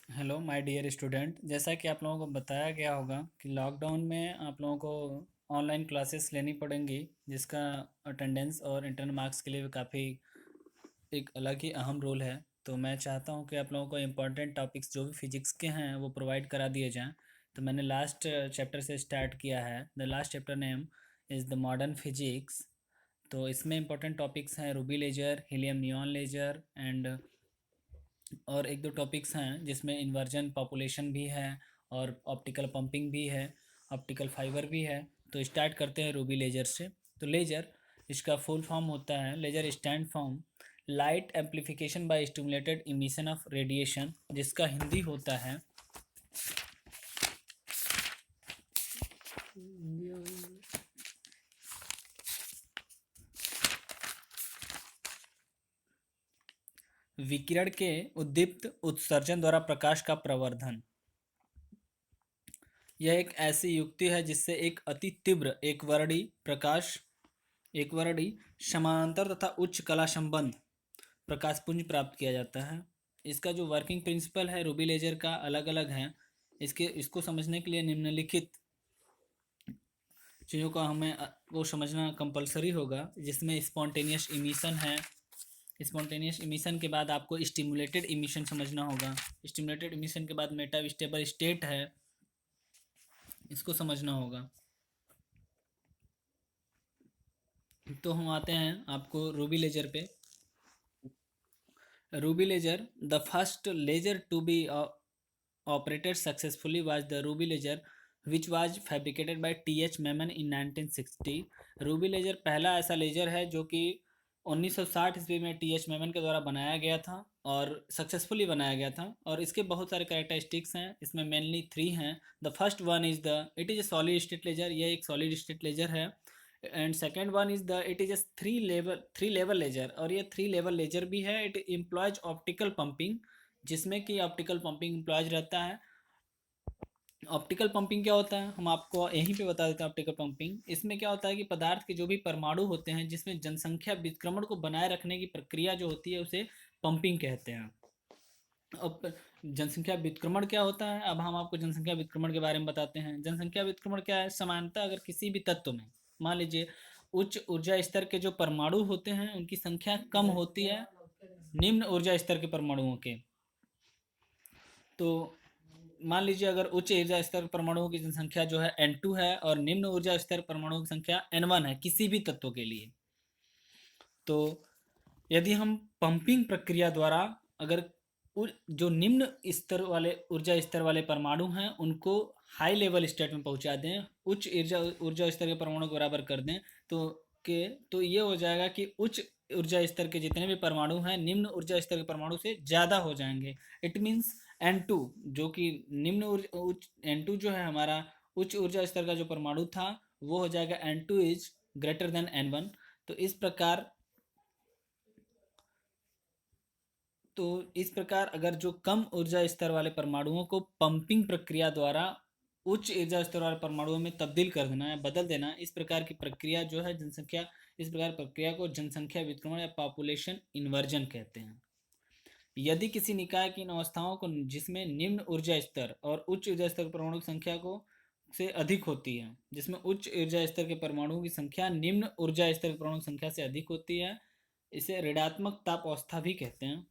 Hello my dear student, जैसा कि आप लोगों को बताया गया होगा कि लॉकडाउन में आप लोगों को ऑनलाइन क्लासेस लेनी पड़ेंगी, जिसका अटेंडेंस और इंटरनल मार्क्स के लिए भी काफ़ी एक अलग ही अहम रोल है। तो मैं चाहता हूं कि आप लोगों को इम्पोर्टेंट टॉपिक्स जो भी फिजिक्स के हैं वो प्रोवाइड करा दिए जाएं। तो मैंने लास्ट चैप्टर से स्टार्ट किया है। The last chapter name is the modern physics. तो इसमें इंपॉर्टेंट टॉपिक्स हैं ruby laser, helium neon laser and और एक दो टॉपिक्स हैं जिसमें इन्वर्जन पॉपुलेशन भी है और ऑप्टिकल पंपिंग भी है, ऑप्टिकल फाइबर भी है। तो स्टार्ट करते हैं रूबी लेजर से। तो लेजर, इसका फुल फॉर्म होता है laser stand form light amplification by stimulated emission of radiation, जिसका हिंदी होता है विकिरण के उद्दीप्त उत्सर्जन द्वारा प्रकाश का प्रवर्धन। यह एक ऐसी युक्ति है जिससे एक अति तीव्र एक वर्णी समानांतर तथा उच्च कला संबंध प्रकाश पुंज प्राप्त किया जाता है। इसका जो वर्किंग प्रिंसिपल है रूबी लेजर का अलग अलग है। इसको समझने के लिए निम्नलिखित चीज़ों का हमें वो समझना कंपलसरी होगा, जिसमें स्पॉन्टेनियस इमिशन है। स्पॉन्टेनियस इमिशन के बाद आपको स्टिमुलेटेड इमिशन समझना होगा। स्टिमुलेटेड इमिशन के बाद मेटा स्टेबल स्टेट है, इसको समझना होगा। तो हम आते हैं आपको रूबी लेजर पे। Ruby laser, the first laser to be operated successfully was the Ruby Ledger, which was fabricated by T.H. Memon in 1960। Ruby laser पहला ऐसा लेजर है जो कि 1960 ईस्वी में टी एच मेमन के द्वारा बनाया गया था और सक्सेसफुली बनाया गया था। और इसके बहुत सारे कैरेक्टरिस्टिक्स हैं, इसमें मेनली 3 हैं। The first one is the it is a solid state laser, यह एक सॉलिड स्टेट लेजर है। And second one is the it is a three level laser, और ये 3 लेवल लेजर भी है। इट इम्प्लॉयज ऑप्टिकल पंपिंग, जिसमें कि optical pumping employees रहता है। ऑप्टिकल पंपिंग क्या होता है, हम आपको यहीं पे बता देते हैं। ऑप्टिकल पंपिंग इसमें क्या होता है कि पदार्थ के जो भी परमाणु होते हैं, जिसमें जनसंख्या विक्रमण को बनाए रखने की प्रक्रिया जो होती है, उसे पंपिंग कहते हैं। अब जनसंख्या विक्रमण क्या होता है, अब हम आपको जनसंख्या विक्रमण के बारे में बताते हैं। जनसंख्या विक्रमण क्या है, समानता अगर किसी भी तत्व में मान लीजिए उच्च ऊर्जा स्तर के जो परमाणु होते हैं उनकी संख्या कम होती है निम्न ऊर्जा स्तर के परमाणुओं के। तो मान लीजिए अगर उच्च ऊर्जा स्तर परमाणुओं की जनसंख्या जो है N2 है और निम्न ऊर्जा स्तर परमाणुओं की संख्या N1 है किसी भी तत्व के लिए, तो यदि हम पंपिंग प्रक्रिया द्वारा अगर जो निम्न स्तर वाले ऊर्जा स्तर वाले परमाणु हैं उनको हाई लेवल स्टेट में पहुंचा दें, उच्च ऊर्जा ऊर्जा स्तर के परमाणु को बराबर कर दें, तो तो ये हो जाएगा कि उच्च ऊर्जा स्तर के जितने भी परमाणु हैं निम्न ऊर्जा स्तर के परमाणु से ज़्यादा हो जाएंगे। इट मीन्स N2 जो कि निम्न उच्च N2 जो है हमारा उच्च ऊर्जा स्तर का जो परमाणु था, वो हो जाएगा N2 is greater than N1। तो इस प्रकार अगर जो कम ऊर्जा स्तर वाले परमाणुओं को पंपिंग प्रक्रिया द्वारा उच्च ऊर्जा स्तर वाले परमाणुओं में तब्दील कर देना या बदल देना, इस प्रकार की प्रक्रिया जो है जनसंख्या इस प्रकार प्रक्रिया को जनसंख्या विक्रमण या पॉपुलेशन इन्वर्जन कहते हैं। यदि किसी निकाय की इन अवस्थाओं को जिसमें निम्न ऊर्जा स्तर और उच्च ऊर्जा स्तर परमाणु की संख्या को से अधिक होती है, जिसमें उच्च ऊर्जा स्तर के परमाणुओं की संख्या निम्न ऊर्जा स्तर के परमाणु की संख्या से अधिक होती है, इसे ऋणात्मक ताप अवस्था भी कहते हैं।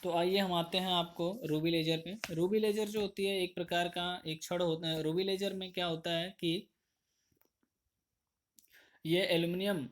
तो आइए हम आते हैं आपको रूबी लेजर पे। रूबी लेजर जो होती है एक प्रकार का एक छड़ होता है। रूबी लेजर में क्या होता है कि ये एल्युमिनियम